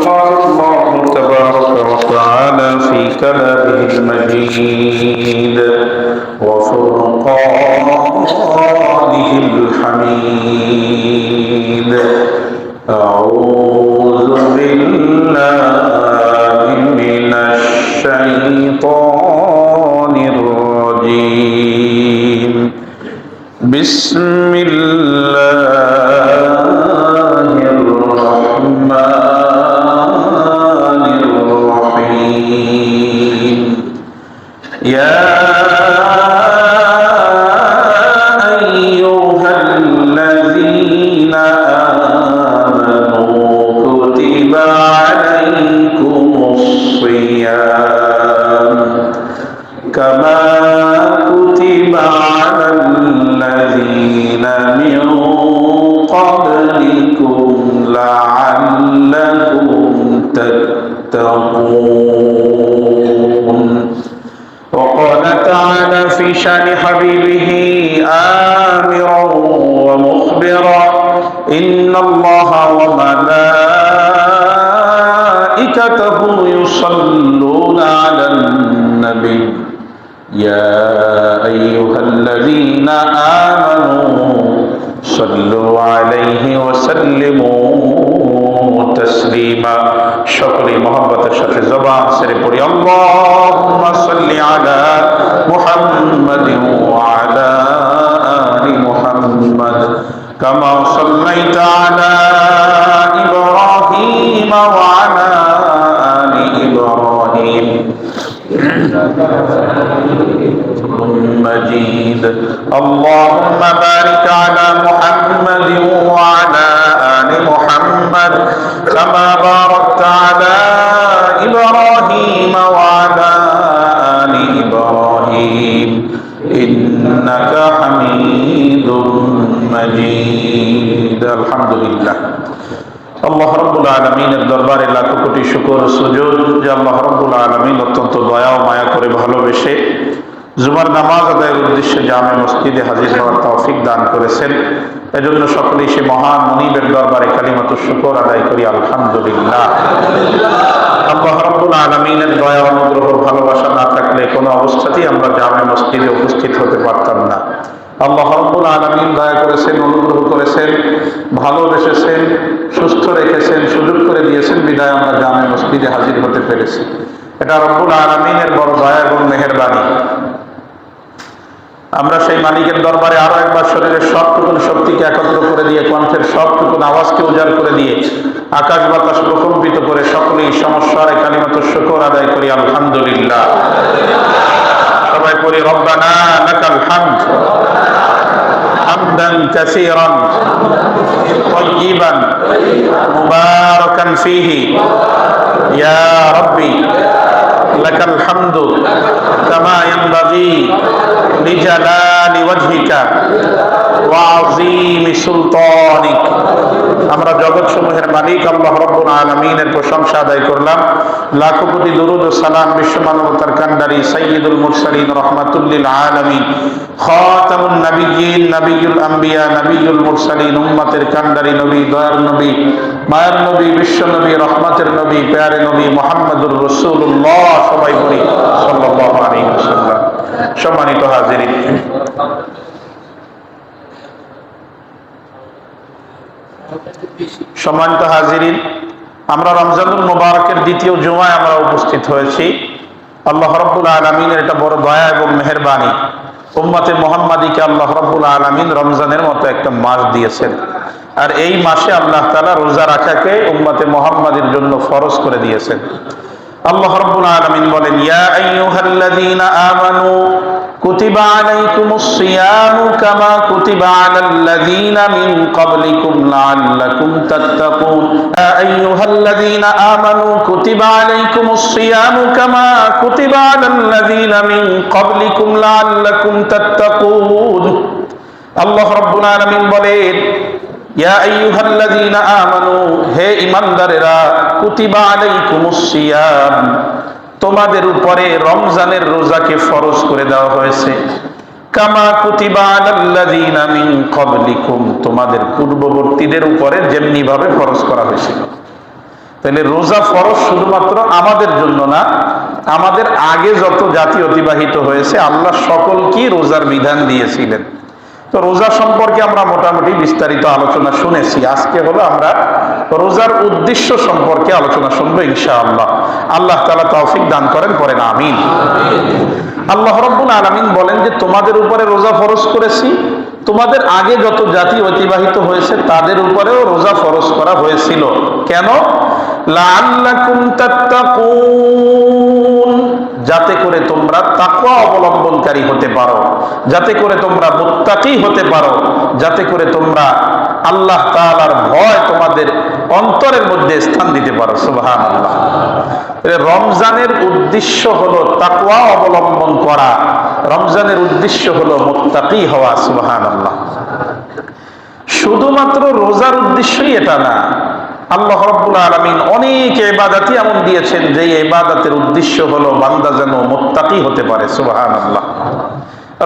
قال الله تبارك وتعالى في كلامه المجيد وفرقانه الحميد. أعوذ بالله من الشيطان الرجيم. بسم الله الرحمن الرحيم. يا أيها الذين آمنوا كتب عليكم الصيام كما كتب على الذين من قبلكم لعلكم تتقون. وقال تعالى في شأن حبيبه آمرا ومخبرا: إن الله وملائكته يصلون على النبي يا أيها الذين آمنوا صلوا عليه وسلموا تسليما. সকলে মহব্বতের সাথে জবান ছেড়ে পড়ি আল্লাহুম্মা সাল্লি আলা মুহাম্মাদিন ওয়া আলা আলি মুহাম্মাদ কামা সাল্লাইতা আলা ইব্রাহিম ওয়া আলা আলি ইব্রাহিম مجيد. اللهم بارك على محمد وعلى آل محمد كما باركت على إبراهيم وعلى آل إبراهيم إنك حميد مجيد. الحمد لله. আল্লাহ রাব্বুল আলামিনের দরবারে লাখো কোটি শুকর ও সুজুদ যে আল্লাহ রাব্বুল আলামিন অত্যন্ত দয়া ও মায়া করে ভালোবেসে জুমার নামাজ আদায়ের উদ্দেশ্যে জামে মসজিদে হাজির হওয়ার তৌফিক দান করেছেন। এজন্য সকলেই সে মহান মুনিবের দরবারে কালিমাতুশ শুকর আদায় করি আলহামদুলিল্লাহ। আল্লাহ রাব্বুল আলামিনের দয়া অনুগ্রহ ভালোবাসা না থাকলে কোনো অবস্থাতেই আমরা জামে মসজিদে উপস্থিত হতে পারতাম না। আল্লাহ রাব্বুল আলামিন দয়া করেছেন, অনুগ্রহ করেছেন, ভালোবেসেছেন, সুস্থ রেখেছেন, সুযোগ করে দিয়েছেন বিদায় আমরা জামে মসজিদে হাজির হতে পেরেছি। এটা রব্বুল আলামিনের বড় দয়া এবং মেহেরবানি। আমরা সেই মালিকের দরবারে আরো একবার শরীরের সবটুকুন শক্তিকে একত্র করে দিয়ে, কণ্ঠের সবটুকুন আওয়াজকে উজাড় করে দিয়ে, আকাশ বাতাস প্রকম্পিত করে সকলেই সমস্যার কালিমাতুশ শুকর আদায় করি আলহামদুলিল্লাহ। সবাই পড়ি রব্বানা লাকাল হামদ হামদান কাসীরান তাইয়িবান মুবারাকান ফীহি ইয়া রাব্বি লাকাল হামদু কামা ইয়ানবাগী লিজালালি ওয়াজহিকা ওয়া আযীমি সুলতানিক। আমরা জগৎ সমূহের মালিক আল্লাহ রাব্বুল আলামিনের প্রশংসা আদায় করলাম। লাখো কোটি দরুদ ও সালাম বিশ্ব মানবতার কান্ডারি সাইয়্যিদুল মুরসালিন রাহমাতুল লিল আলামিন খাতামুন নবিয়্যিন নবিয়ুল আম্বিয়া নবিয়ুল মুরসালিন উম্মতের কান্ডারি নবী, দয়ার নবী, মায়ের নবী, বিশ্ব নবী, রহমতের নবী, প্যারে নবী মুহাম্মদুর রাসূলুল্লাহ সবাই বলি সাল্লাল্লাহু আলাইহি ওয়াসাল্লাম। সম্মানিত হাজিরিন, সম্মানিত হাজিরিন, আমরা রমজানুল মুবারকের দ্বিতীয় জুমায় আমরা উপস্থিত হয়েছি। আল্লাহ রাব্বুল আলামিনের এটা বড় দয়া এবং মেহেরবানি। উম্মতে মুহাম্মাদীকে আল্লাহ রাব্বুল আলামিন রমজানের মতো একটা মাস দিয়েছেন, আর এই মাসে আল্লাহ তাআলা রোজা রাখাকে উম্মতে মুহাম্মাদীর জন্য ফরজ করে দিয়েছেন। আল্লাহ রাব্বুল আলামিন বলেন, ইয়া আইয়ুহাল্লাযীনা আমানু কুতিবা আলাইকুমুস সিয়ামু কামা কুতিবা আলাল্লাযীনা মিন ক্বাবলিকুম লাআল্লাকুম তাত্তাকুন। ইয়া আইয়ুহাল্লাযীনা আমানু কুতিবা আলাইকুমুস সিয়ামু কামা কুতিবা আলাল্লাযীনা মিন ক্বাবলিকুম লাআল্লাকুম তাত্তাকুন। আল্লাহ রাব্বুল আলামিন বলেন, ইয়া আইয়ুহাল্লাযীনা আমানু, হে ঈমানদারেরা, কুতিবা আলাইকুমুস সিয়াম, তোমাদের উপরে রমজানের রোজাকে ফরজ করে দেওয়া হয়েছে। কামা কুতিবা আলাল্লাযীনা মিন ক্বাবলিকুম, তোমাদের পূর্ববর্তীদের উপরে যেমনি ভাবে ফরজ করা হয়েছিল। তাহলে রোজা ফরজ শুধুমাত্র আমাদের জন্য না, আমাদের আগে যত জাতি অতিবাহিত হয়েছে আল্লাহ সকলকেই রোজার বিধান দিয়েছিলেন। তো রোজা সম্পর্কে আমরা মোটামুটি বিস্তারিত আলোচনা শুনেছি। আজকে হলো আমরা রোজার উদ্দেশ্য সম্পর্কে আলোচনা শুনবো ইনশাআল্লাহ। আল্লাহ তাআলা তৌফিক দান করেন, পড়েন আমিন। আল্লাহ রাব্বুল আলামিন বলেন যে তোমাদের উপরে রোজা ফরজ করেছি, তোমাদের আগে যত জাতি অতিবাহিত হয়েছে তাদের উপরেও রোজা ফরজ করা হয়েছিল। কেন? লাআল্লাকুম তাত্তাকুন, যাতে করে তোমরা তাকওয়া অবলম্বনকারী হতে পারো, যাতে করে তোমরা মুত্তাকি হতে পারো, যাতে করে তোমরা আল্লাহ তাআলার ভয় তোমাদের অন্তরের মধ্যে স্থান দিতে পারো। সুবহানাল্লাহ। রমজানের উদ্দেশ্য হলো তাকওয়া অবলম্বন করা, রমজানের উদ্দেশ্য হলো মুত্তাকি হওয়া। সুবহানাল্লাহ। শুধুমাত্র রোজার উদ্দেশ্যই এটা না, আল্লাহ রাব্বুল আলামিন অনেক ইবাদতই এমন দিয়েছেন যে ইবাদতের উদ্দেশ্য হলো বান্দা যেন মুত্তাকি হতে পারে। সুবহানাল্লাহ।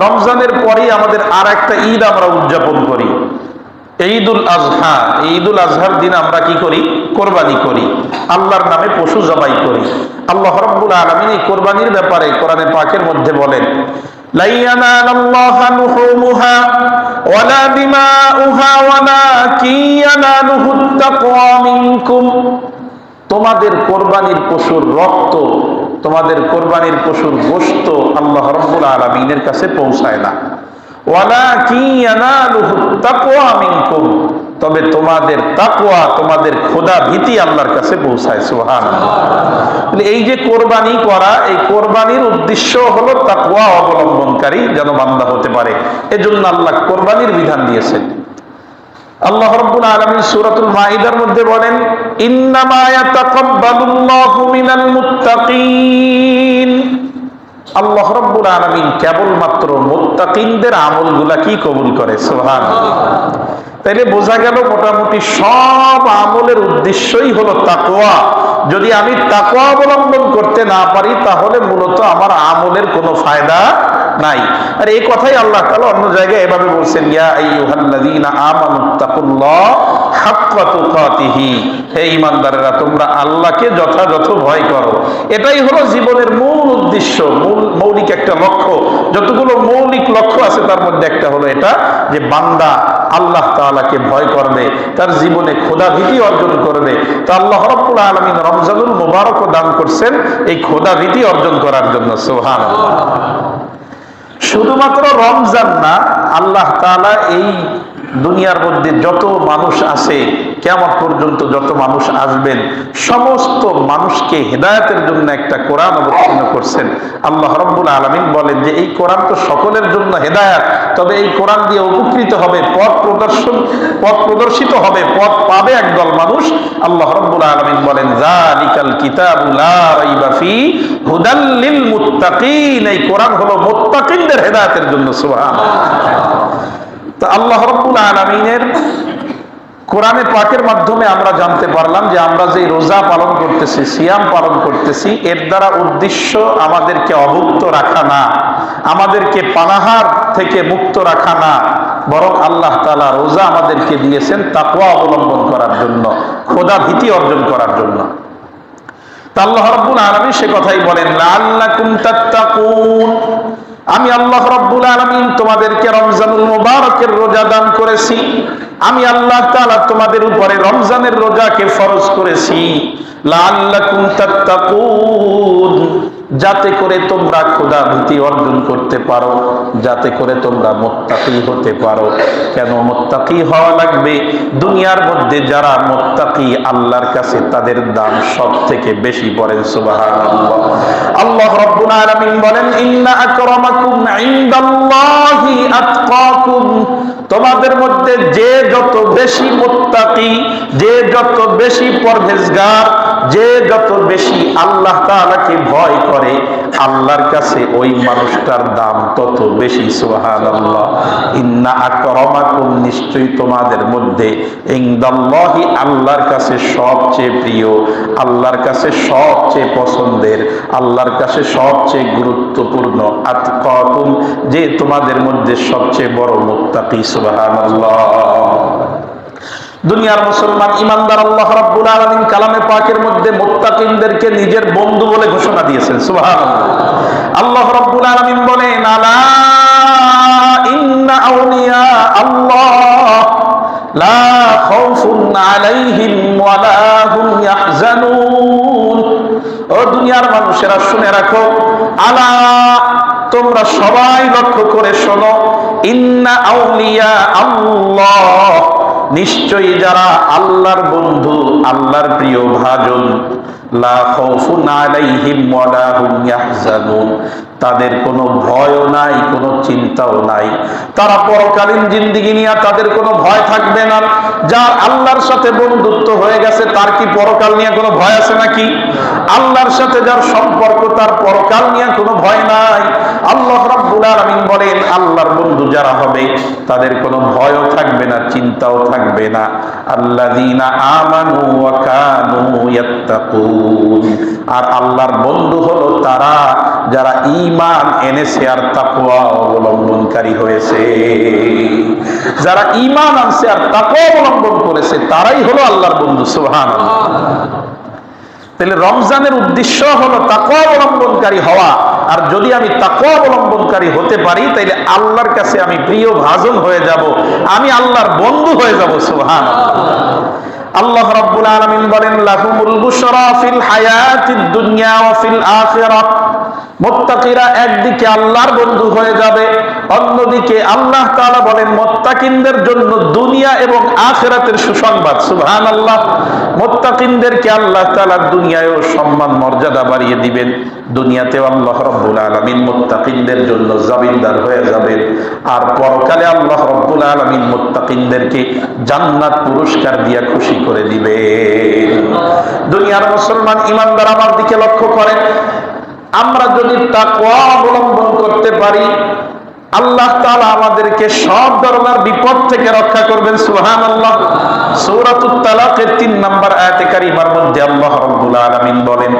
রমজানের পরেই আমাদের আর একটা ঈদ আমরা উদযাপন করি, ঈদুল আজহা। ঈদুল আজহার দিন আমরা কি করি? কোরবানি করি, আল্লাহর নামে পশু জবাই করি। আল্লাহ রাব্বুল আলামিন এই কোরবানির ব্যাপারে কোরআনে পাকের মধ্যে বলেন, লা ইয়ানালাল্লাহু লুহুমুহা ওয়ালা দিমাউহা ওয়ালাকিন ইয়ানালুহুত তাকওয়া মিনকুম। তোমাদের কোরবানির পশুর রক্ত, তোমাদের কোরবানির পশুর গোশত আল্লাহ রাব্বুল আলামিনের কাছে পৌঁছায় না। ওয়ালাকিন ইয়ানালুহুত তাকওয়া মিনকুম, তবে তোমাদের তাকওয়া, তোমাদের খোদা ভীতি আল্লাহর কাছে পৌঁছায়। সুবহানাল্লাহ। এই যে কোরবানি করা, এই কোরবানির উদ্দেশ্য হলো তাকওয়া অবলম্বনকারী যেন বান্দা হতে পারে, এজন্য আল্লাহ কোরবানির বিধান দিয়েছেন। আল্লাহ রাব্বুল আলামিন সূরাতুল মাইদার মধ্যে বলেন, ইন্নামা ইয়াতাকাব্বালুল্লাহু মিনাল মুত্তাকিন। আল্লাহ রাব্বুল আলামিন কেবলমাত্র মুত্তাকিনদের আমলগুলা কি কবুল করে। সুবহানাল্লাহ। তাইলে বোঝা গেল মোটামুটি সব আমলের উদ্দেশ্যই হলো তাকওয়া। যদি আমি তাকওয়া অবলম্বন করতে না পারি তাহলে মূলত আমার আমলের কোনো ফায়দা নাই। আর এই কথাই আল্লাহ তাআলা অন্য জায়গায় এভাবে বলছেন, ইয়া আইয়ুহাল্লাযীনা আমানুত্তাকুল্লাহ হাক্কা তুকাতিহি, হে ঈমানদারেরা তোমরা আল্লাহকে যথাযথ ভয় করো। এটাই হলো জীবনের মূল উদ্দেশ্য, মৌলিক একটা লক্ষ্য। যতগুলো মৌলিক লক্ষ্য আছে তার মধ্যে একটা হলো এটা যে বান্দা আল্লাহ তাআলাকে ভয় করবে, তার জীবনে খোদা ভীতি অর্জন করবে। তো আল্লাহ রাব্বুল আলামিন রমজানুল মুবারক দান করছেন এই খোদা ভীতি অর্জন করার জন্য। সুবহানাল্লাহ। শুধুমাত্র রমজান না, আল্লাহ তাআলা এই দুনিয়ার মধ্যে যত মানুষ আছে, কিয়ামত পর্যন্ত যত মানুষ আসবেন, সমস্ত মানুষকে হেদায়েতের জন্য একটা কোরআন অবতীর্ণ করছেন। আল্লাহ রাব্বুল আলামিন বলেন যে এই কোরআন তো সকলের জন্য হেদায়েত, তবে এই কোরআন দিয়ে উপকৃত হবে, পথ প্রদর্শিত হবে, পথ পাবে একদল মানুষ। আল্লাহ রাব্বুল আলামিন বলেন, যালিকাল কিতাবু লা রাইবা ফি হুদাল লিল মুত্তাকিন। এই কোরআন হলো মুত্তাকিনদের হেদায়েতের জন্য। সুবহানাল্লাহ। তো আল্লাহ রাব্বুল আলামিনের কোরআনে পাকের মাধ্যমে আমরা জানতে পারলাম যে আমরা যে রোজা পালন করতেছি, সিয়াম পালন করতেছি, এর দ্বারা উদ্দেশ্য আমাদেরকে অভুক্ত রাখা না, আমাদেরকে পানাহার থেকে মুক্ত রাখা না, বরং আল্লাহ তাআলা রোজা আমাদেরকে দিয়েছেন তাকওয়া অবলম্বন করার জন্য, খোদা ভীতি অর্জন করার জন্য। তা আল্লাহ রাব্বুল আলামিন সে কথাই বলেন, লাআল্লাকুম তাত্তাকুন। আমি আল্লাহ রাব্বুল আলামিন তোমাদেরকে রমজানুল মুবারকের রোজা দান করেছি। আমি আল্লাহ তাআলা তোমাদের উপরে রমজানের রোজাকে ফরজ করেছি, লাআল্লাকুম তাত্তাকুন, যাতে করে তোমরা খোদা ভীতি অর্জন করতে পারো, যাতে করে তোমরা মুত্তাকি হতে পারো। কেন মুত্তাকি হওয়া লাগবে? দুনিয়ার মধ্যে যারা মুত্তাকি আল্লাহর কাছে তাদের দাম সব থেকে বেশি পড়েন। সুবহানাল্লাহ। আল্লাহ রাব্বুল আলামিন বলেন, ইন্না আকরামাকুম ইনদাল্লাহি আতকাকুম। তোমাদের মধ্যে যে যত বেশি মুত্তাকি, যে যত বেশি পরহেজগার, যে যত বেশি আল্লাহ তাআলাকে ভয় করে, আল্লাহর কাছে ওই মানুষটার দাম তত বেশি। সুবহানাল্লাহ। ইন্না আকরামাকুম, নিশ্চয়ই তোমাদের মধ্যে, ইনদাল্লাহি, আল্লাহর কাছে সবচেয়ে প্রিয়, আল্লাহর কাছে সবচেয়ে পছন্দের, আল্লাহর কাছে সবচেয়ে গুরুত্বপূর্ণ, আতকাকুম, যে তোমাদের মধ্যে সবচেয়ে বড় মুত্তাকি। সুবহানাল্লাহ। দুনিয়ার মুসলমান ইমানদার আল্লাহ রাব্বুল আলামিন কালামে পাকের মধ্যে মুত্তাকিনদেরকে নিজের বন্ধু বলে ঘোষণা দিয়েছেন। সুবহানাল্লাহ। আল্লাহ রাব্বুল আলামিন বলেন, আলা ইন্না আউলিয়া আল্লাহ লা খাউফুন আলাইহিম ওয়া লা হুম ইয়াহজানুন। ও দুনিয়ার মানুষেরা শুনে রাখো, আলা, তোমরা সবাই লক্ষ্য করে শোনো, ইন্না আউলিয়া আল্লাহ, নিশ্চয়ই যারা আল্লাহর বন্ধু, আল্লাহর প্রিয় ভাজন, লা খাউফুন আলাইহিম ওয়া লা হুম ইয়াহজানুন, তাদের কোনো ভয়ও নাই, কোনো চিন্তাও নাই। তারা পরকালীন জিন্দেগি নিয়ে তাদের কোনো ভয় থাকবে না। যার আল্লাহর সাথে বন্ধুত্ব হয়ে গেছে তার কি পরকাল নিয়ে কোনো ভয় আছে নাকি? আল্লাহর সাথে যার সম্পর্ক তার পরকাল নিয়ে কোনো ভয় নাই। আল্লাহ রাব্বুল আলামিন বলেন, আল্লাহর বন্ধু যারা হবে তাদের কোনো ভয়ও থাকবে না, চিন্তাও থাকবে না। আল্লাযীনা আমানু ওয়া কানু ইয়াত্তাকুন। আর আল্লাহর বন্ধু হলো তারা যারা ঈমান এনেছে আর তাকওয়া অবলম্বনকারী হয়েছে। যারা ঈমান আনছে আর তাকওয়া অবলম্বন করেছে তারাই হলো আল্লাহর বন্ধু। সুবহানাল্লাহ। তাহলে রমজানের উদ্দেশ্য হলো তাকওয়া অবলম্বনকারী হওয়া। আর যদি আমি তাকওয়া অবলম্বনকারী হতে পারি তাহলে আল্লাহর কাছে আমি প্রিয় ভাজন হয়ে যাব, আমি আল্লাহর বন্ধু হয়ে যাব। সুবহানাল্লাহ। আল্লাহ রাব্বুল আলামিন বলেন, লাহুমুল বুশরা ফিল হায়াতিদ দুনিয়া ওয়া ফিল আখিরাহ। মুত্তাকিরা একদিকে আল্লাহর বন্ধু হয়ে যাবে, অন্যদিকে আল্লাহ তাআলা বলেন মুত্তাকিনদের জন্য দুনিয়া এবং আখিরাতের সুসংবাদ। সুবহানাল্লাহ। মুত্তাকিনদেরকে আল্লাহ তাআলা দুনিয়ায়ও সম্মান মর্যাদা বাড়িয়ে দিবেন, দুনিয়াতেও আল্লাহ রাব্বুল আলামিন মুত্তাকিনদের জন্য জামিনদার হয়ে যাবেন। আর পরকালে আল্লাহ রাব্বুল আলামিন মুত্তাকিনদেরকে জান্নাত পুরস্কার দিয়ে খুশি করে দিবেন। দুনিয়ার মুসলমান ইমানদার আমার দিকে লক্ষ্য করেন, আমরা যদি তাকওয়া অবলম্বন করতে পারি আল্লাহ তাআলা আমাদেরকে সব ধরনের বিপদ থেকে রক্ষা করবেন। সুবহানাল্লাহ। সূরাতুত তালাকের ৩ নম্বর আয়াতে কারিমার মধ্যে আল্লাহ রাব্বুল আলামিন বলেন,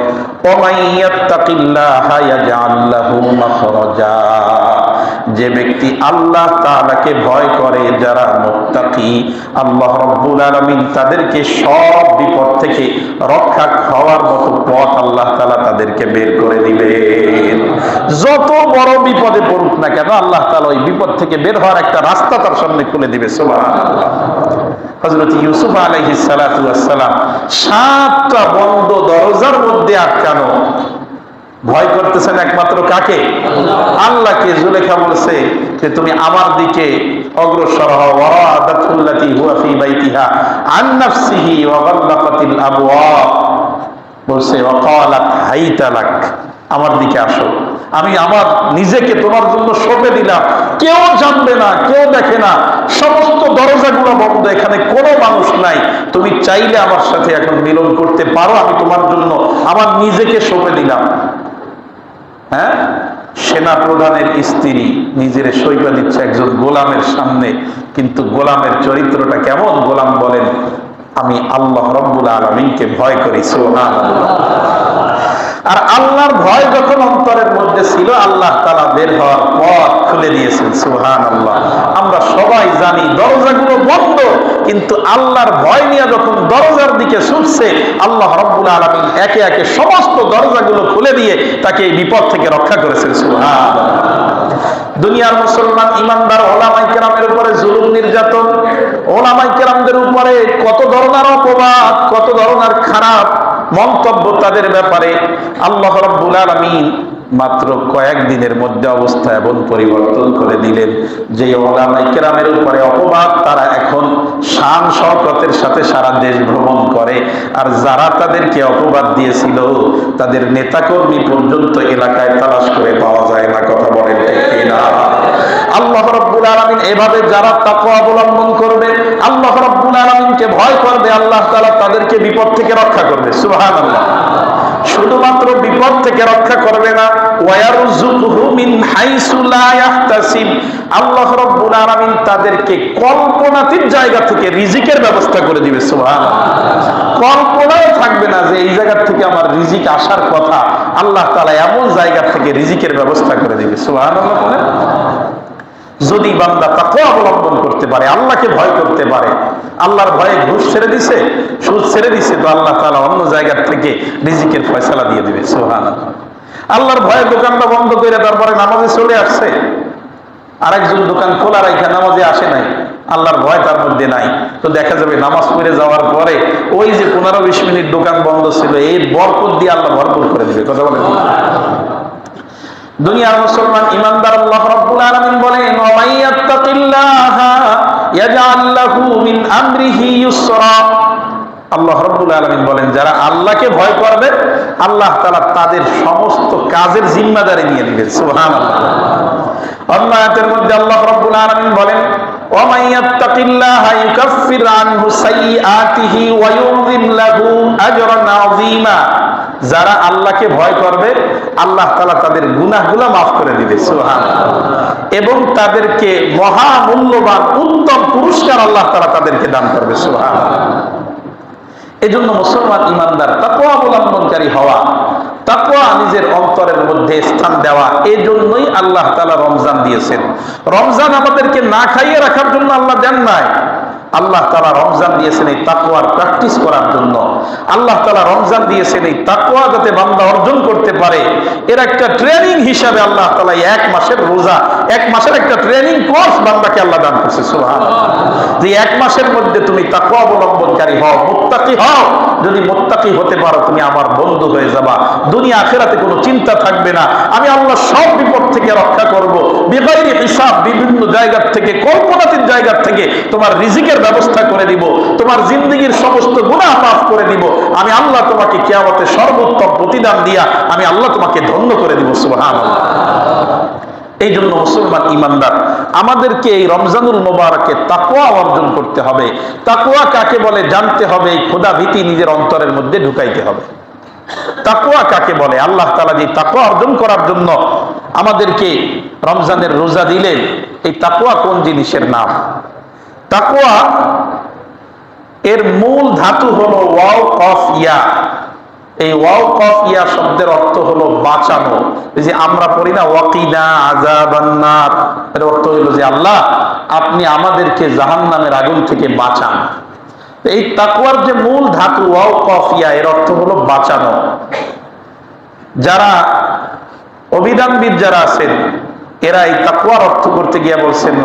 ওয়া মাইয়াত্তাকিল্লাহা ইয়াজআল লাহু মাখরাজা। যে ব্যক্তি আল্লাহ তাআলাকে ভয় করে, যারা মুত্তাকি, আল্লাহ রাব্বুল আলামিন তাদেরকে সব বিপদ থেকে রক্ষা হওয়ার মতো পথ আল্লাহ তাআলা তাদেরকে বের করে দিবেন। যত বড় বিপদে পড়ুক না কেন আল্লাহ তাআলা ওই বিপদ থেকে বের হওয়ার একটা রাস্তা তার সামনে খুলে দিবে। সুবহানাল্লাহ। হযরত ইউসুফ আলাইহিস সালাতু ওয়াস সালাম 7টা বন্ধ দরজার মধ্যে আটকানো, ভয় করতেছেন একমাত্র কাকে? আল্লাহকে। জুলেখা বলছে যে তুমি আমার দিকে অগ্রসর হও। ওয়ারাদাতুল্লাতী হুয়া ফী বাইতিহা আন নাফসিহি ওয়া গাল্লাকাতিল আবওয়াব। বলছে ওয়াকালাত হাইতা লাক, আমার দিকে আসো, আমি আমার নিজেকে তোমার জন্য সঁপে দিলাম, কেউ জানবে না, কেউ দেখে না, সমস্ত দরজাগুলো বন্ধ, এখানে কোনো মানুষ নাই, তুমি চাইলে আমার সাথে এখন মিলন করতে পারো, আমি তোমার জন্য আমার নিজেকে সঁপে দিলাম। হ্যাঁ, সেনা প্রধানের স্ত্রী নিজের সইপা দিচ্ছে একজন গোলামের সামনে, কিন্তু গোলামের চরিত্রটা কেমন? গোলাম বলেন, আমি আল্লাহ রাব্বুল আলামিনকে ভয় করি। সুবহানাল্লাহ। আর আল্লাহর ভয় যখন অন্তরের মধ্যে ছিল আল্লাহ তাআলা বের হওয়ার পথ খুলে দিয়েছেন। সুবহানাল্লাহ। আমরা সবাই জানি দরজাগুলো বন্ধ, কিন্তু আল্লাহর ভয় নিয়ে যখন দরজার দিকে ছুটছে আল্লাহ রাব্বুল আলামিন একে একে সমস্ত দরজাগুলো খুলে দিয়ে তাকে এই বিপদ থেকে রক্ষা করেছেন। সুবহানাল্লাহ। দুনিয়ার মুসলমান ইমানদার ওলামায়ে কেরামের উপরে জুলুম নির্যাতন, ওলামায়ে কেরামদের উপরে কত ধরনের অপবাদ, কত ধরনের খারাপ মন্তব্য তাদের ব্যাপারে। আল্লাহ রাব্বুল আলামিন মাত্র কয়েকদিনের মধ্যে অবস্থা এমন পরিবর্তন করে দিলেন যে ওলামায়ে কেরামের উপরে অপবাদ তারা এখন শান শওকতের সাথে সারা দেশ ভ্রমণ করে। আর যারা তাদেরকে অপবাদ দিয়েছিল তাদের নেতাকর্মী পর্যন্ত এলাকায় তালাশ করে পাওয়া যায় না। কথা বলেন ঠিক কিনা? আল্লাহ রাব্বুল আলামিন এভাবে যারা তাকওয়া অবলম্বন করবে, আল্লাহ রাব্বুল আলামিনকে ভয় করবে, আল্লাহ তাআলা তাদেরকে বিপদ থেকে রক্ষা করবে। সুবহানাল্লাহ। শুধুমাত্র বিপদ থেকে রক্ষা করবে না, ওয়ায়ারযুকুহু মিন হাইসু লা ইয়াহতাসিব, আল্লাহ রাব্বুল আলামিন তাদেরকে কল্পনাতীত জায়গা থেকে রিজিকের ব্যবস্থা করে দিবে। সুবহানাল্লাহ। কল্পনাও থাকবে না যে এই জায়গা থেকে আমার রিজিক আসার কথা, আল্লাহ তাআলা এমন জায়গা থেকে রিজিকের ব্যবস্থা করে দিবে। সুবহানাল্লাহ। যদি বান্দা তাকওয়া অবলম্বন করতে পারে, আল্লাহকে ভয় করতে পারে, আল্লাহর ভয়ে ঘুষ ছেড়ে দিছে, সুদ ছেড়ে দিছে, তো আল্লাহ তাআলা অন্য জায়গা থেকে রিজিকের ফয়সালা দিয়ে দিবে। সুবহানাল্লাহ। আল্লাহর ভয়ে দোকানটা বন্ধ করে তারপরে নামাজে চলে আসছে, আরেকজন দোকান খোলা রাখা নামাজে আসে নাই, আল্লাহর ভয় তার মধ্যে নাই, তো দেখা যাবে নামাজ পড়ে যাওয়ার পরে ওই যে 15-20 মিনিট দোকান বন্ধ ছিল, এর বরকত দিয়ে আল্লাহ ভরপুর করে দিবে। কথা বলেন। দুনিয়ার মুসলমান ইমানদার আল্লাহ রাব্বুল আলামিন বলেন, ওয়া মাইয়াত্তাকিল্লাহা ইয়াজআল লাহু মিন আমরিহি ইউসরা। আল্লাহ রাব্বুল আলামিন বলেন, যারা আল্লাহকে ভয় করবে আল্লাহ তাআলা তাদের সমস্ত কাজের জিম্মাদারি নিয়ে নেবেন। সুবহানাল্লাহ। অন্য আয়াতের মধ্যে আল্লাহ রাব্বুল আলামিন বলেন, ওয়া মাইয়াত্তাকিল্লাহা ইউকাফির আনহু সাইয়্যাতিহি ওয়া ইউযিম লাহু আজরান আযীমা। যারা আল্লাহকে ভয় করবে আল্লাহ তাআলা তাদের গুনাহগুলো মাফ করে দিবে। সুবহানাল্লাহ। এবং তাদেরকে মহা মূল্যবান উত্তম পুরস্কার আল্লাহ তাআলা তাদেরকে দান করবে। সুবহানাল্লাহ। এজন্য মুসলমান ইমানদার তাকওয়া অবলম্বনকারী হওয়া, তাকওয়া নিজের অন্তরের মধ্যে স্থান দেওয়া, এই জন্যই আল্লাহ তাআলা রমজান দিয়েছেন। রমজান আমাদেরকে না খাইয়ে রাখার জন্য আল্লাহ দেন নাই, আল্লাহ তাআলা রমজান দিয়েছেন এই তাকওয়ার প্র্যাকটিস করার জন্য। আল্লাহ তাআলা রমজান দিয়েছেন এই তাকওয়া যাতে বান্দা অর্জন করতে পারে, এর একটা ট্রেনিং হিসাবে আল্লাহ তাআলা 1 মাসের রোজা, 1 মাসের একটা ট্রেনিং কোর্স বান্দাকে আল্লাহ দান করেছে। সুবহানাল্লাহ। যে 1 মাসের মধ্যে তুমি তাকওয়া অবলম্বনকারী হও, মুত্তাকি হও, যদি মুত্তাকি হতে পারো তুমি আমার বন্ধু হয়ে যাবা, দুনিয়া আখিরাতে কোনো চিন্তা থাকবে না, আমি আল্লাহ সব বিপদ থেকে রক্ষা করব, বিগাইরি হিসাব, বিভিন্ন জায়গা থেকে, কল্পনাতীত জায়গা থেকে তোমার রিজিকের ব্যবস্থা করে দিব, তোমার জিন্দেগীর সমস্ত গুনাহ মাফ করে দিব, আমি আল্লাহ তোমাকে কিয়ামতে সর্বোত্তম প্রতিদান দিয়া আমি আল্লাহ তোমাকে ধন্য করে দিব। সুবহানাল্লাহ। এই জন্য মুসলমান ইমানদার আমাদেরকে এই রমজানুল মোবারকে তাকওয়া অর্জন করতে হবে। তাকওয়া কাকে বলে জানতে হবে, এই খোদা ভীতি নিজের অন্তরের মধ্যে ঢুকাইতে হবে। তাকওয়া কাকে বলে? আল্লাহ তাআলা যে তাকওয়া অর্জন করার জন্য আমাদেরকে রমজানের রোজা দিলেন, এই তাকওয়া কোন জিনিসের নাম? তাকওয়া এর মূল ধাতু হলো ওয়াও কফ ইয়া। এই ওয়াও কফ ইয়া শব্দের অর্থ হলো বাঁচানো। এই যে আমরা পড়ি না ওয়াকিনা আযাবান্নার, এর অর্থ হলো যে আল্লাহ আপনি আমাদেরকে জাহান্নামের আগুন থেকে বাঁচান। এই তাকওয়ার যে মূল ধাতু ওয়াও কফ ইয়া, এর অর্থ হলো বাঁচানো। যারা অভিধানবিদ যারা আছেন এরা এই তাকওয়ার অর্থ করতে গিয়ে বলছেন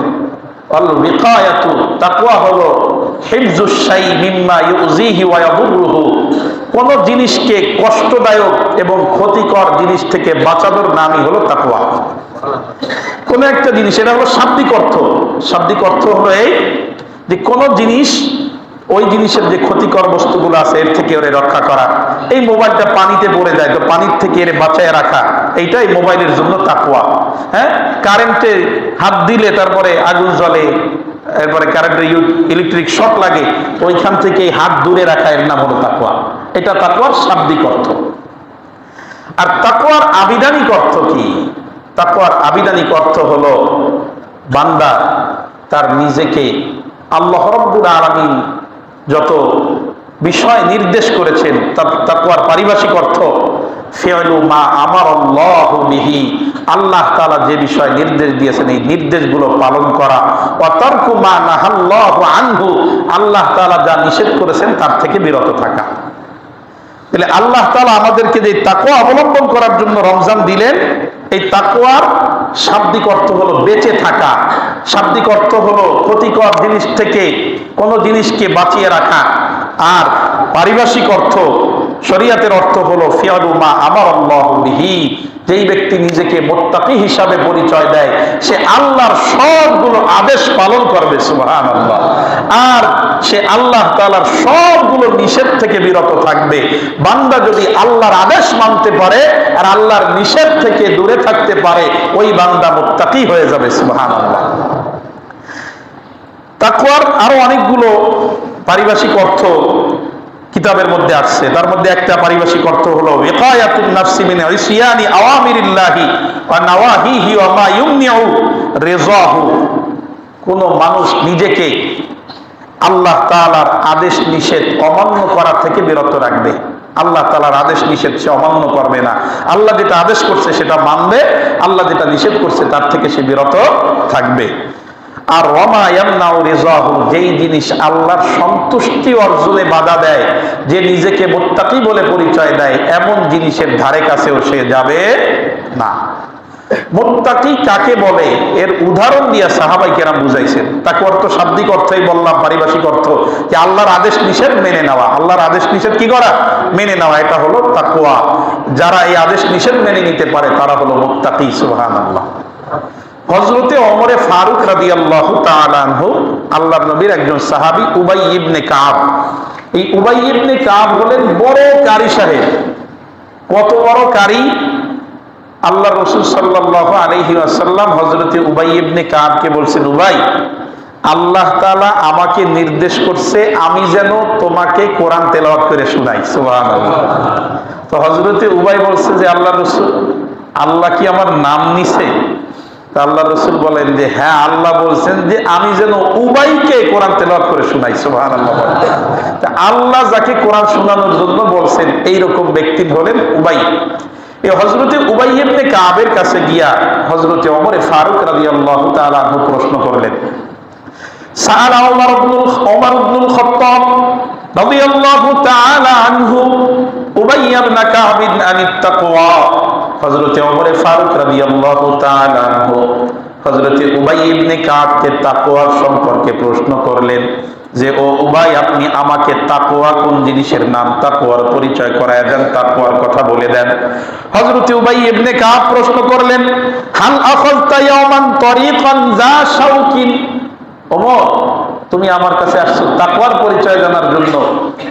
আল বিকায়াতু, তাকওয়া হলো হিফজুশ শাই মিম্মা ইউযিহি ওয়া ইয়াদুররুহু, কোন জিনিসকে কষ্টদায়ক এবং ক্ষতিকর জিনিস থেকে বাঁচানোর নামই হলো তাকওয়া। কোন একটা জিনিস, এটা হলো শাব্দিক অর্থ। শাব্দিক অর্থ হলো এই যে কোন জিনিস, ওই জিনিসের যে ক্ষতিকর বস্তুগুলো আছে এর থেকে ওরে রক্ষা করা। এই মোবাইলটা পানিতে পড়ে যায়, তো পানির থেকে এর বাঁচায় রাখা, এইটাই মোবাইলের জন্য তাকওয়া। হ্যাঁ, কারেন্টে হাত দিলে তারপরে আগুন জ্বলে, এরপরে কারেন্টের ইলেকট্রিক শক লাগে, ওইখান থেকে হাত দূরে রাখা, এর নাম হলো তাকওয়া। এটা তাকওয়ার শাব্দিক অর্থ। আর তাকওয়ার আবিধানিক অর্থ কি? তাকওয়ার আবিধানিক অর্থ হলো বান্দা তার নিজেকে আল্লাহ রাব্বুল আলামিন যত বিষয় নির্দেশ করেছেন, তাকওয়ার পারিভাষিক অর্থ ফি'লু মা আমারাল্লাহু বিহি, আল্লাহ তাআলা যে বিষয় নির্দেশ দিয়েছেন এই নির্দেশগুলো পালন করা, ওয়া তারকু মা নাহাল্লাহু আনহু, আল্লাহ তাআলা যা নিষেধ করেছেন তার থেকে বিরত থাকা। তাহলে আল্লাহ তাআলা আমাদেরকে যে তাকওয়া অবলম্বন করার জন্য রমজান দিলেন, এই তাকওয়ার শাব্দিক অর্থ হলো বেঁচে থাকা, শাব্দিক অর্থ হলো ক্ষতিকর জিনিস থেকে কোন জিনিসকে বাঁচিয়ে রাখা, আর পারিভাষিক অর্থ, শরীয়তের অর্থ হলো ফি'লু মা আমারাল্লাহু বিহি, যেই ব্যক্তি নিজেকে মুত্তাকি হিসাবে পরিচয় দেয় সে আল্লাহর সবগুলো আদেশ পালন করবে। সুবহানাল্লাহ। আর সে আল্লাহ তাআলার সবগুলো নিষেধ থেকে বিরত থাকবে। বান্দা যদি আল্লাহর আদেশ মানতে পারে আর আল্লাহর নিষেধ থেকে দূরে থাকতে পারে, ওই বান্দা মুত্তাকি হয়ে যাবে। সুবহানাল্লাহ। তাকওয়ার আরো অনেকগুলো পারিভাষিক অর্থ কিতাবের মধ্যে আসছে। তার মধ্যে একটা পারিভাষিক অর্থ হলো ওয়াকায়াতুন নাফসি মিন ইসয়ানি আওয়ামিরিল্লাহি ওয়া নাওয়াহিহি ওয়া মা ইউমনিউ রিযাহু, কোন মানুষ নিজেকে আল্লাহ তাআলার আদেশ নিষেধ অমান্য করা থেকে বিরত রাখবে। আল্লাহ তাআলার আদেশ নিষেধ সে অমান্য করবে না। আল্লাহ যেটা আদেশ করছে সেটা মানবে, আল্লাহ যেটা নিষেধ করছে তার থেকে সে বিরত থাকবে। আর ওয়ামা ইয়ামনাউ রিযাহু, যেই জিনিস আল্লাহর সন্তুষ্টি অর্জনে বাধা দেয়, যে নিজেকে মুত্তাকি বলে পরিচয় দেয়, এমন জিনিসের ধারে কাছেও সে যাবে না। মুত্তাকি কাকে বলে এর উদাহরণ দিয়ে সাহাবাই কেরাম বুঝাইছেন। তাকওয়ার তো শাব্দিক অর্থই বললাম, পারিভাষিক অর্থ যে আল্লাহর আদেশ নিষেধ মেনে নেওয়া। আল্লাহর আদেশ নিষেধ কি করা? মেনে নেওয়া, এটা হলো তাকওয়া। যারা এই আদেশ নিষেধ মেনে নিতে পারে তারা হলো মুত্তাকি। সুবহানাল্লাহ। হযরতে ওমরে ফারুক রাদিয়াল্লাহু তাআলা আনহু, আল্লাহর নবীর একজন সাহাবী, উবাই ইবনে কাব। এই উবাই ইবনে কাব হলেন বড় কারি সাহেব। কত বড় কারি! আল্লাহ রাসূল সাল্লাল্লাহু আলাইহি ওয়াসাল্লাম হযরতে উবাই ইবনে কাবকে বলছেন, উবাই, আল্লাহ তাআলা আমাকে নির্দেশ করছে আমি যেন তোমাকে কোরআন তেলাওয়াত করে শোনাই। সুবহানাল্লাহ। তো হযরতে উবাই বলছে যে আল্লাহ রাসূল, আল্লাহ কি আমার নাম নিছে? তা আল্লাহ রাসূল বলেন যে হ্যাঁ, আল্লাহ বলছেন যে আমি যেন উবাইকে কোরআন তেলাওয়াত করে শোনাই। সুবহানাল্লাহ। তা আল্লাহ যাকে কোরআন শোনানোর জন্য বলছেন এইরকম ব্যক্তি হলেন উবাই। এই হযরতে উবাই ইবনে কাবের কাছে গিয়া হযরতে ওমর ফারুক রাদিয়াল্লাহু তাআলা আনহু প্রশ্ন করলেন। সাআলা ওমর ইবনুল খাত্তাব রাদিয়াল্লাহু তাআলা আনহু উবাই ইবনে কাব আনিত তাকওয়া। হযরতে ওমর ফারুক রাদিয়াল্লাহু তাআলা আনহু হযরতে উবাই ইবনে কাবকে তাকওয়ার সম্পর্কে প্রশ্ন করলেন যে ও উবাই, আপনি আমাকে তাকওয়া কোন জিনিসের নাম, তাকওয়ার পরিচয় করায় দেন, তাকওয়ার কথা বলে দেন। হযরতে উবাই ইবনে কাব প্রশ্ন করলেন, হাল আখাযতা ইয়াওমান তারিকান যা শাওকিন। ওমর, তুমি আমার কাছে আসছো তাকওয়ার পরিচয় জানার জন্য,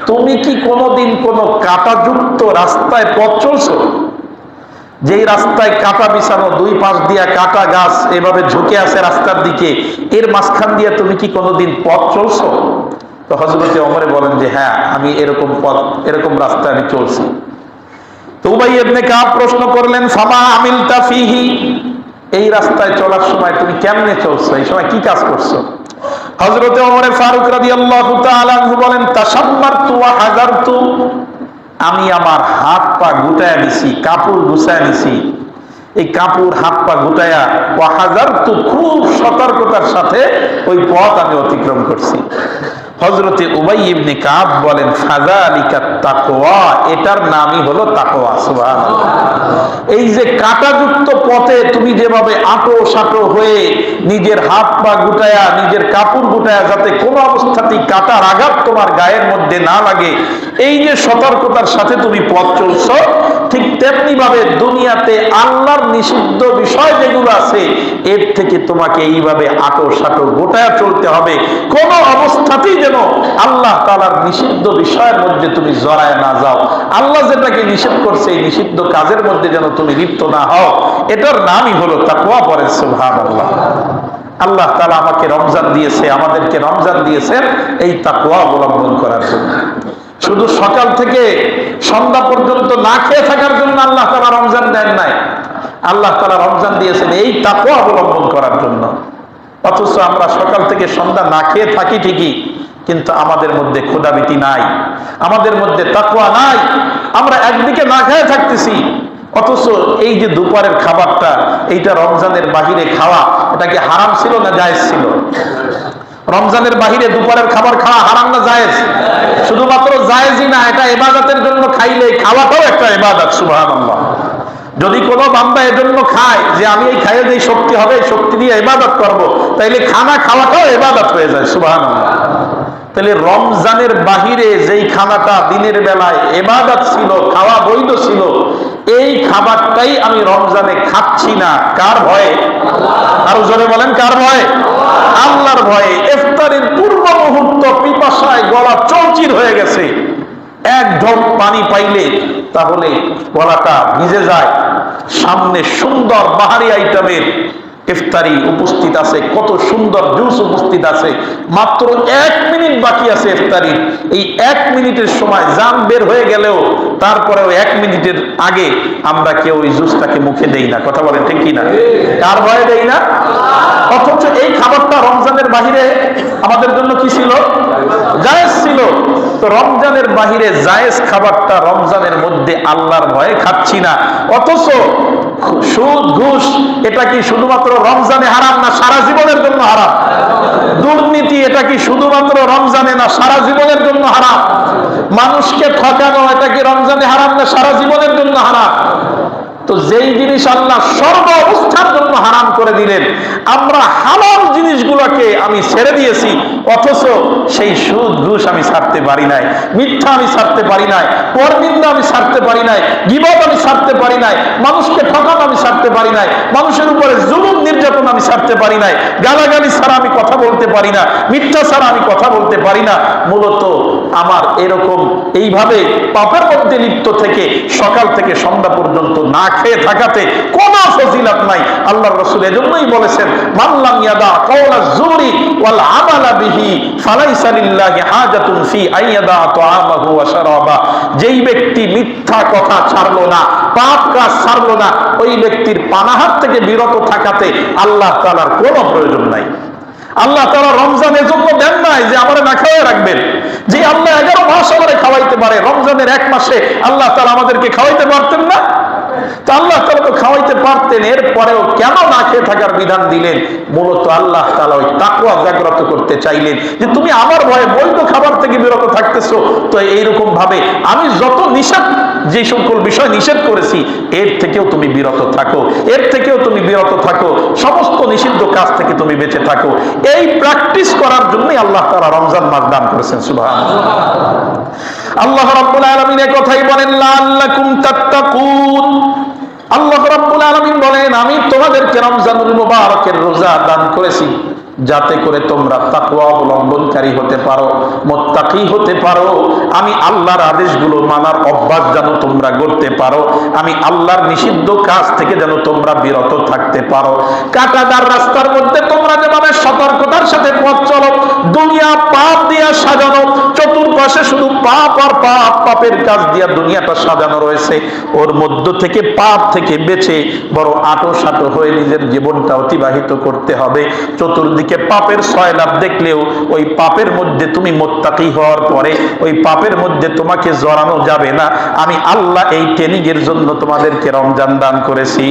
তুমি কি কোনোদিন কোনো কাঁটাযুক্ত রাস্তায় পথ চলছো? যেই রাস্তায় কাঁটা বিছানো, দুই পাশ দিয়া কাঁটা গাছ এভাবে ঝুঁকে আছে রাস্তার দিকে, এর মাঝখান দিয়ে তুমি কি কোনোদিন পথ চলছো? তো হযরতে ওমরে বলেন যে হ্যাঁ, আমি এরকম পথ, এরকম রাস্তায় আমি চলছি। তো উবাই ইবনে কাব প্রশ্ন করলেন, ফামা আমিলতা ফিহি, এই রাস্তায় চলার সময় তুমি কেমনে চলছো, এই সময় কি কাজ করছো? হযরতে ওমর ফারুক রাদিয়াল্লাহু তাআলা আনহু বলেন, তাশাম্মারতু ওয়া হাজারতু, আমি আমার হাত পা গুটায়া নিছি, কাপড় গুছায় নিছি। এই কাপড় হাত পা গুটায়া ওয়া হাজারতু, খুব সতর্কতার সাথে ওই পথ আমি অতিক্রম করছি। হযরতে উবাই ইবনে কাব বলেন, ফাযালিকা তাকওয়া, এটার নামই হলো তাকওয়া। সুবহানাল্লাহ। এই যে কাঁটাযুক্ত পথে তুমি যেভাবে আটো সাটো হয়ে নিজের হাত পা গুটায়া, নিজের কাপড় গুটায়া, যাতে কোনো অবস্থাতেই কাঁটার আঘাত তোমার গায়ের মধ্যে না লাগে, এই যে সতর্কতার সাথে তুমি পথ চলছো, ঠিক তেমনি ভাবে দুনিয়াতে আল্লাহর নিষিদ্ধ বিষয় যেগুলো আছে এর থেকে তোমাকে এইভাবে আটো সাটো গোটায়া চলতে হবে। কোন অবস্থাতেই যেন আল্লাহ তাআলার নিষিদ্ধ বিষয়ের মধ্যে তুমি জড়ায় না যাও। আল্লাহ যেটাকে নিষেধ করছে এই নিষিদ্ধ কাজের মধ্যে যেন তুমি লিপ্ত না হও। এটার নামই হলো তাকওয়া। পড়েন সুবহানাল্লাহ। আল্লাহ তাআলা আমাকে রমজান দিয়েছে, আমাদেরকে রমজান দিয়েছেন এই তাকওয়া অবলম্বন করার জন্য। শুধু সকাল থেকে সন্ধ্যা পর্যন্ত না খেয়ে থাকার জন্য আল্লাহ তাআলা রমজান দেন নাই। আল্লাহ তাআলা রমজান দিয়েছেন এই তাকওয়া অবলম্বন করার জন্য। অথচ আমরা সকাল থেকে সন্ধ্যা না খেয়ে থাকি ঠিকই, কিন্তু আমাদের মধ্যে ক্ষুধাভীতি নাই, আমাদের মধ্যে তাকওয়া নাই। আমরা একদিকে না খেয়ে থাকতেছি, অথচ এই যে দুপুরের খাবারটা, এইটা রমজানের বাহিরে খাওয়া, এটা কি হারাম ছিল না জায়েজ ছিল? রমজানের বাহিরে দুপুরের খাবার খাওয়া হারাম না জায়েজ? শুধুমাত্র জায়েজই না, এটা ইবাদতের জন্য খাইলে খাওয়াটাও একটা ইবাদত। সুবহানাল্লাহ। যদি কোনো বান্দা এজন্য খায় যে আমি এই খাইয়ে যে শক্তি হবে, এই শক্তি দিয়ে ইবাদত করব, তাইলে খানা খাওয়াটাও ইবাদত হয়ে যায়। সুবহানাল্লাহ। তাহলে রমজানের বাহিরে যেই খানাটা দিনের বেলায় ইবাদত ছিল, খাওয়া বৈধ ছিল, এই খাবারটাই আমি রমজানে খাচ্ছি না। কার ভয়ে? আরো জোরে বলেন, কার ভয়ে? আল্লাহর ভয়ে। ইফতারের পূর্ব মুহূর্ত পিপাসায় গলা চৌচির হয়ে গেছে, এক ঢোক পানি পাইলে তাহলে গলাটা ভিজে যায়। সামনে সুন্দর বাহারি আইটেমের ইফতারি উপস্থিত আছে, কত সুন্দর জুস উপস্থিত আছে, মাত্র 1 মিনিট বাকি আছে ইফতারির। এই 1 মিনিটের সময় জান বের হয়ে গেলেও তারপরেও 1 মিনিটের আগে আমরা কেউ ওই জুসটাকে মুখে দেই না। কথা বলেন ঠিক কিনা? কার ভয়ে দেই না? অথচ এই খাবারটা রমজানের বাহিরে আমাদের জন্য কি ছিল? জায়েজ ছিল। তো রমজানের বাহিরে জায়েজ খাবারটা রমজানের মধ্যে আল্লাহর ভয়ে খাচ্ছি না। অথচ সুদ ঘুষ এটা কি শুধুমাত্র রমজানে হারাম না সারা জীবনের জন্য হারাম? দুর্নীতি এটা কি শুধুমাত্র রমজানে না সারা জীবনের জন্য হারাম? মানুষকে ঠকানো এটা কি রমজানে হারাম না সারা জীবনের জন্য হারাম? তো যেই জিনিস আল্লাহ সর্ব অবস্থার জন্য হারাম করে দিলেন, আমরা হালাল জিনিসগুলোকে আমি ছেড়ে দিয়েছি, অথচ সেই সুদ ঘুষ আমি ছাড়তে পারি নাই, মিথ্যা আমি ছাড়তে পারি নাই, পরনিন্দা আমি ছাড়তে পারি নাই, গীবত আমি ছাড়তে পারি নাই, মানুষকে ঠকানো আমি ছাড়তে পারি নাই, মানুষের উপরে জুলুম নির্যাতন আমি ছাড়তে পারি নাই, গালাগালি ছাড়া আমি কথা বলতে পারি না, মিথ্যা ছাড়া আমি কথা বলতে পারি না। মূলত আমার এরকম এইভাবে পাপের মধ্যে লিপ্ত থেকে সকাল থেকে সন্ধ্যা পর্যন্ত না খেয়ে থাকাতে কোনো ফজিলত নাই। আল্লাহর রাসূল এজন্যই বলেছেন, মান লাম ইয়াদা কাওলাজ জুরি ওয়াল আমালা বিহি ফালাইসা লিল্লাহি হাজাতুন ফি আইয়াদা তাআমাহু ওয়া শারাবা। যেই ব্যক্তি মিথ্যা কথা ছাড়লো না, পাপ কাজ ছাড়লো না, ওই ব্যক্তির পানাহার থেকে বিরত থাকাতে আল্লাহ তাআলার কোনো প্রয়োজন নাই। আল্লাহ তাআলা রমজানের জন্য দেন নাই যে আমারে না খাওয়াই রাখবেন। যে আল্লাহ 11 মাস আমারে খাওয়াইতে পারে, রমজানের 1 মাসে আল্লাহ তাআলা আমাদেরকে খাওয়াইতে পারতেন না? তো আল্লাহ তাআলা তো খাওয়াইতে পারতেন, এরপরেও কেন না খেয়ে থাকার বিধান দিলেন? মূলত আল্লাহ তাআলা ওই তাকওয়া জাগ্রত করতে চাইলেন যে তুমি আমার ভয়ে বৈধ খাবার থেকে বিরত থাকতেছো, তো এইরকম ভাবে আমি যত নিষেধ, যে সকল বিষয় নিষেধ করেছি এর থেকেও তুমি বিরত থাকো, এর থেকেও তুমি বিরত থাকো, সমস্ত নিষিদ্ধ কাজ থেকে তুমি বেঁচে থাকো। এই প্র্যাকটিস করার জন্যই আল্লাহ তাআলা রমজান মাস দান করেছেন। সুবহানাল্লাহ। আল্লাহ রাব্বুল আলামিন এই কথাই বলেন, লাআল্লাকুম তাত্তাকুন। আল্লাহ রাব্বুল আলামিন বলেন, আমি তোমাদেরকে রমজানুল মুবারকের রোজা দান করেছি যাতে করে তোমরা তাকওয়া অবলম্বনকারী হতে পারো, মুত্তাকি হতে পারো। আমি আল্লাহর আদেশগুলো মানার অভ্যাস যেন তোমরা করতে পারো, আমি আল্লাহর নিষিদ্ধ কাজ থেকে যেন তোমরা বিরত থাকতে পারো। কাঁটাদার রাস্তার মধ্যে তোমরা যেভাবে সতর্কতার সাথে পথ চলো, দুনিয়া পাপ দিয়া সাজানো, চতুর্পাশে শুধু পাপ আর পাপ, পাপের কাজ দিয়া দুনিয়াটা সাজানো রয়েছে, ওর মধ্য থেকে পাপ থেকে বেঁচে বড় আটো সাটো হয়ে নিজের জীবনটা অতিবাহিত করতে হবে। চতুর্দিকে পাপের সয়লাভ দেখলেও ওই পাপের মধ্যে তুমি মুত্তাকি হওয়ার পরে ওই পাপের মধ্যে তোমাকে জড়ানো যাবে না। আমি আল্লাহ এই ট্রেনিং এর জন্য তোমাদেরকে রমজান দান করেছি।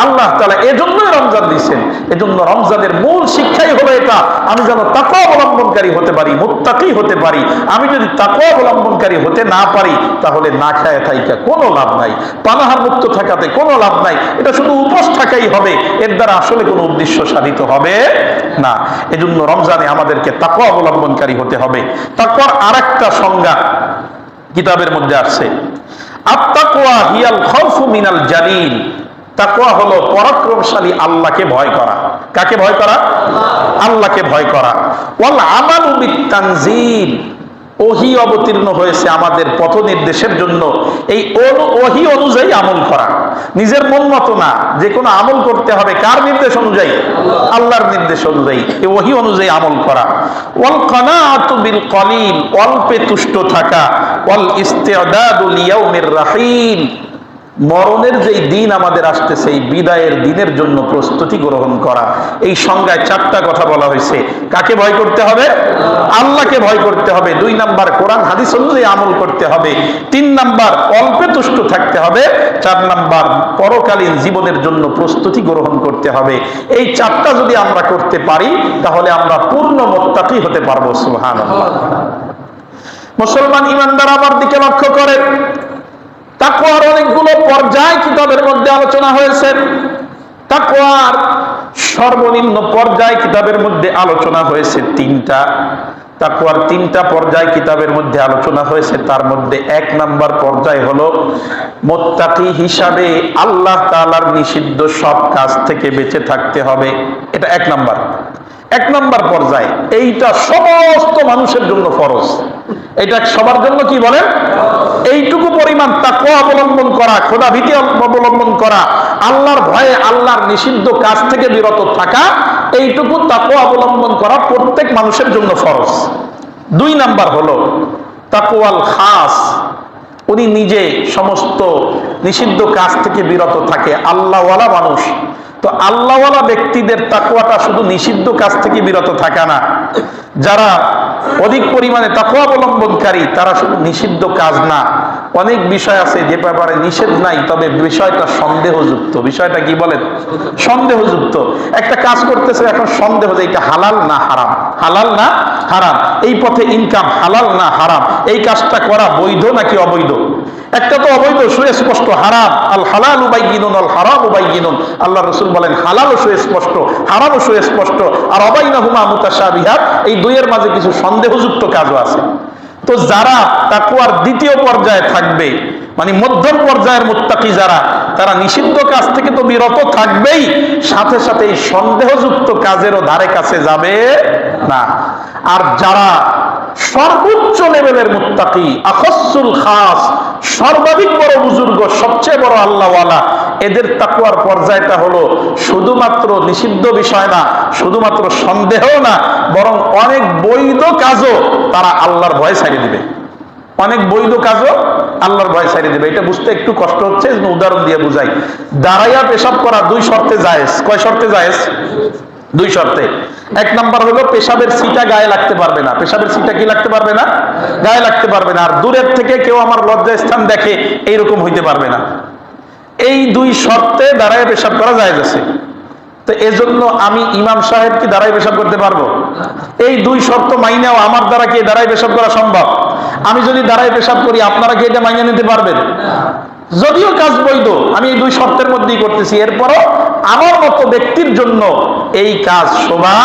আল্লাহ তাআলা এজন্যই রমজান দিয়েছেন। এজন্য রমজানের মূল শিক্ষাই হলো এটা, আমি যেন তাকওয়া অবলম্বনকারী হতে পারি, মুত্তাকি হতে পারি। আমি যদি তাকওয়া অবলম্বনকারী হতে না পারি তাহলে না খায় থাইকা কোনো লাভ নাই, পানাহার মুক্ত থাকাতে কোনো লাভ নাই। এটা শুধু উপোস থাকাই হবে, এর দ্বারা আসলে কোনো উদ্দেশ্য সাধিত হবে না। এজন্য রমজানে আমাদেরকে তাকওয়া অবলম্বনকারী হতে হবে। তাকওয়ার আরেকটা সংজ্ঞা কিতাবের মধ্যে আছে, আত-তাকওয়া হিয়াল খাউফু মিনাল জালিল। তাকওয়া হলো পরাক্রমশালী আল্লাহকে ভয় করা। কাকে ভয় করা? আল্লাহকে ভয় করা। ওয়াল আমালু বিত-তানজিল, ওহী অবতীর্ণ হয়েছে আমাদের পথ নির্দেশের জন্য, এই ওহী অনুযায়ী আমল করা, নিজের মন মতো না। যে কোনো আমল করতে হবে কার নির্দেশ অনুযায়ী? আল্লাহর নির্দেশ অনুযায়ী, এই ওহী অনুযায়ী আমল করা। ওয়াল কানাআতু বিল কলিল, অল্পে তুষ্ট থাকা। ওয়াল ইস্তিদাদু লিয়াউমির রাহিল, মরণের যেই দিন আমাদের আসতেছে এই বিদায়ের দিনের জন্য প্রস্তুতি গ্রহণ করা। এই সংজ্ঞায় 4টা কথা বলা হয়েছে। কাকে ভয় করতে হবে? আল্লাহকে ভয় করতে হবে। 2 নাম্বার কোরআন হাদিস অনুযায়ী আমল করতে হবে। 3 নাম্বার অল্পে তুষ্ট থাকতে হবে। 4 নাম্বার পরকালীন জীবনের জন্য প্রস্তুতি গ্রহণ করতে হবে। এই 4টা যদি আমরা করতে পারি তাহলে আমরা পূর্ণ মুত্তাকি হতে পারবো। সুবহানাল্লাহ। মুসলমান ইমানদার আমার দিকে লক্ষ্য করেন, তাকওয়ার অনেকগুলো পর্যায় কিতাবের মধ্যে আলোচনা হয়েছে। তাকওয়ার সর্বনিম্ন পর্যায় কিতাবের মধ্যে আলোচনা হয়েছে 3টা। তাকওয়ার 3টা পর্যায় কিতাবের মধ্যে আলোচনা হয়েছে। তার মধ্যে 1 নাম্বার পর্যায় হলো মুত্তাকি হিসাবে আল্লাহ তাআলার নিষিদ্ধ সব কাজ থেকে বেঁচে থাকতে হবে। এটা 1 নাম্বার। 1 নাম্বার পর্যায়, এইটা সমস্ত মানুষের জন্য ফরজ। এটা সবার জন্য কি বলেন? এইটুকু পরিমাণ তাকওয়া অবলম্বন করা, খোদাভীতি অবলম্বন করা, আল্লাহর ভয়ে আল্লাহর নিষিদ্ধ কাজ থেকে বিরত থাকা, এইটুকু তাকওয়া অবলম্বন করা প্রত্যেক মানুষের জন্য ফরজ। 2 নাম্বার হলো তাকওয়াল খাস, উনি নিজে সমস্ত নিষিদ্ধ কাজ থেকে বিরত থাকে, আল্লাহওয়ালা মানুষ। তো আল্লাহওয়ালা ব্যক্তিদের তাকওয়াটা শুধু নিষিদ্ধ কাজ থেকে বিরত থাকা না, যারা অধিক পরিমাণে তাকওয়া অবলম্বনকারী তারা শুধু নিষিদ্ধ কাজ না, অনেক বিষয় আছে যে ব্যাপারে নিষেধ নাই, তবে বিষয়টা সন্দেহযুক্ত। বিষয়টা কি বলেন? সন্দেহযুক্ত। একটা কাজ করতেছে, এখন সন্দেহ যে এটা হালাল না হারাম, হালাল না হারাম, এই পথে ইনকাম হালাল না হারাম, এই কাজটা করা বৈধ নাকি অবৈধ। একটা তো অবৈধ, সুস্পষ্ট হারাম। আল হালাল উবাইয়িনুন আল হারাম উবাইয়িনুন, আল্লাহ রাসূল বলেন হালালও সুস্পষ্ট, হারামও সুস্পষ্ট, আর অবাইনাহুমা মুতাশাবিহাত, এই দুইয়ের মাঝে কিছু সন্দেহযুক্ত কাজও আছে। তো যারা তাকওয়ার দ্বিতীয় পর্যায়ে থাকবে, মানে মধ্যম পর্যায়ের মুত্তাকি যারা, তারা নিষিদ্ধ কাজ থেকে তো বিরত থাকবেই, সাথে সাথে এই সন্দেহযুক্ত কাজেরও ধারে কাছে যাবে না। আর যারা সর্বোচ্চ লেভেলের মুত্তাকি, আখসুল খাস, সর্বাধিক বড় বুজুর্গ, সবচেয়ে বড় আল্লাহওয়ালা, এদের তাকওয়ার পর্যায়টা হলো শুধুমাত্র নিষিদ্ধ বিষয় না, শুধুমাত্র সন্দেহ না, বরং অনেক বৈধ কাজও তারা আল্লাহর ভয় ছাড়িয়ে দিবে। অনেক বৈধ কাজও আল্লাহর ভয় ছাড়িয়ে দিবে। এটা বুঝতে একটু কষ্ট হচ্ছে, উদাহরণ দিয়ে বুঝাই। দাঁড়াইয়া পেশাব করা 2 শর্তে জায়েজ। কয় শর্তে জায়েজ? 2 শর্তে। 1 নাম্বার হলো পেশাবের ছিটা গায়ে লাগতে পারবে না। পেশাবের ছিটা কি লাগতে পারবে না? গায়ে লাগতে পারবে না। আর দূরের থেকে কেউ আমার লজ্জা স্থান দেখে এইরকম হইতে পারবে না। এই 2 শর্তে দাঁড়ায় পেশাব করা জায়েজ আছে। তো এজন্য আমি ইমাম সাহেব কি দাঁড়ায় পেশাব করতে পারবো? এই 2 শর্ত মাইনেও আমার দ্বারা কি দাঁড়ায় পেশাব করা সম্ভব? আমি যদি দাঁড়ায় পেশাব করি, আপনারা কি এটা মাইনে নিতে পারবেন? যদিও কাজ বৈধ, আমি এই 2 শর্তের মধ্যেই করতেছি, এরপরও আমার মতো ব্যক্তির জন্য এই কাজ শোভা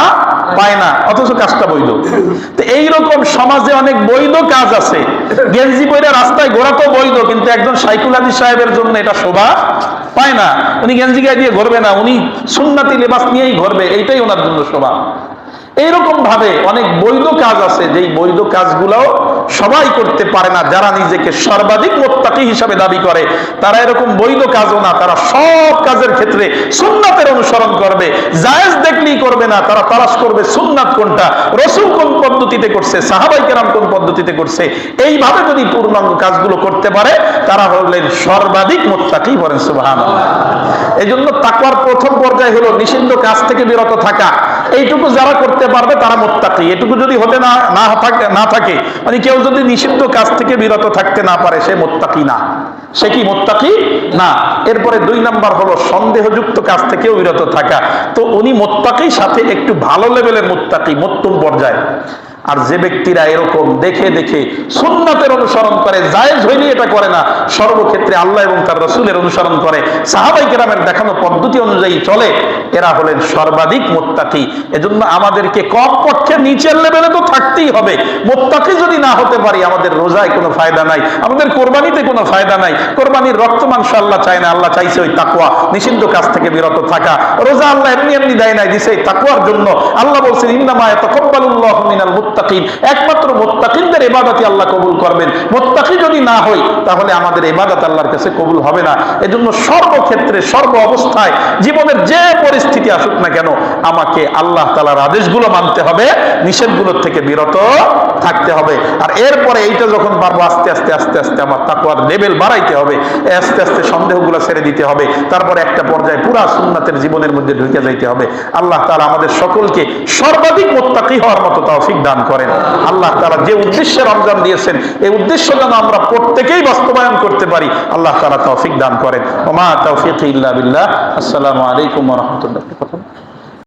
পায় না, অথচ কাজটা বৈধ। তো এইরকম সমাজে অনেক বৈধ কাজ আছে। গেঞ্জি পরে রাস্তায় ঘোরা তো বৈধ, কিন্তু একজন সাইকুল হাদিস সাহেবের জন্য এটা শোভা পায় না। উনি গেঞ্জি গায়ে দিয়ে ঘুরবে না, উনি সুন্নতি লেবাস নিয়েই ঘুরবে, এইটাই ওনার জন্য শোভা। এইরকম ভাবে অনেক বৈধ কাজ আছে, যেই বৈধ কাজগুলো সবাই করতে পারে না। যারা নিজেকে সর্বাধিক মুত্তাকি হিসাবে দাবি করে, তারা এরকম বৈধ কাজও না, তারা সব কাজের ক্ষেত্রে সুন্নাতের অনুসরণ করবে। জায়েজ দেখলেই করবে না, তারা তালাশ করবে সুন্নাত কোনটা, রাসূল কোন পদ্ধতিতে করছে, সাহাবায়ে কেরাম কোন পদ্ধতিতে করছে। এইভাবে যদি পূর্ণাঙ্গ কাজগুলো করতে পারে, তারা হলেন সর্বাধিক মুত্তাকি। বলেন সুবহানাল্লাহ। এইজন্য তাকওয়ার প্রথম পর্যায় হলো নিষিদ্ধ কাজ থেকে বিরত থাকা। এইটুকু যারা করতে পারবে তারা মুত্তাকি। এটুকু যদি হতে না থাকে, মানে কেউ যদি নিষিদ্ধ কাজ থেকে বিরত থাকতে না পারে, সে মুত্তাকি না। সে কি মুত্তাকি না? এরপরে 2 নাম্বার হলো সন্দেহযুক্ত কাজ থেকেও বিরত থাকা। তো উনি মুত্তাকির সাথে একটু ভালো লেভেলের মুত্তাকি, মধ্যম পর্যায়ে। আর যে ব্যক্তিরা এরকম দেখে দেখে সুন্নাতের অনুসরণ করে, জায়েজ হইলে এটা করে না, সর্বক্ষেত্রে আল্লাহ এবং তার রাসূলের অনুসরণ করে, সাহাবায়ে কেরামের দেখানো পদ্ধতি অনুযায়ী চলে, এরা হলেন সর্বাধিক মুত্তাকি। এজন্য আমাদেরকে কমপক্ষে নিচের লেভেলে তো থাকতেই হবে। মুত্তাকি যদি না হতে পারি, আমাদের রোজায় কোনো ফায়দা নাই, আমাদের কোরবানিতে কোনো ফায়দা নাই। কোরবানির রক্ত মাংস আল্লাহ চায় না, আল্লাহ চাইছে ওই তাকওয়া, নিষিদ্ধ কাজ থেকে বিরত থাকা। রোজা আল্লাহ এমনি এমনি দেয় নাই, দিছে এই তাকওয়ার জন্য। আল্লাহ বলছেন ইন্নামা ইয়াতাকাব্বালুল্লাহু মিনাল মুত্তাকিন, একমাত্র মুত্তাকিনদের ইবাদতই আল্লাহ কবুল করবেন। মুত্তাকি যদি না হই, তাহলে আমাদের ইবাদত আল্লাহর কাছে কবুল হবে না। এজন্য সর্বক্ষেত্রে, সর্ব অবস্থায়, জীবনের যে পরিস্থিতি আসুক না কেন, আমাকে আল্লাহ তাআলার আদেশগুলো মানতে হবে, নিষেধগুলোর থেকে বিরত থাকতে হবে। আর এরপরে এইটা যখন পারবো, আস্তে আস্তে আস্তে আস্তে আমার তাকওয়ার লেভেল বাড়াইতে হবে, আস্তে আস্তে সন্দেহগুলো ছেড়ে দিতে হবে। তারপরে একটা পর্যায়ে পুরা সুন্নাতের জীবনের মধ্যে ঢুকে যাইতে হবে। আল্লাহ তাআলা আমাদের সকলকে সর্বাধিক মুত্তাকি হওয়ার মতো তৌফিক দান করেন। আল্লাহ তাআলা যে উদ্দেশ্যে রমজান দিয়েছেন, এই উদ্দেশ্য যেন আমরা প্রত্যেকেই বাস্তবায়ন করতে পারি, আল্লাহ তাআলা তৌফিক দান করেন। ওয়া মা তাওফীকি ইল্লা বিল্লাহ। আসসালামু আলাইকুম ওয়া রাহমাতুল্লাহ।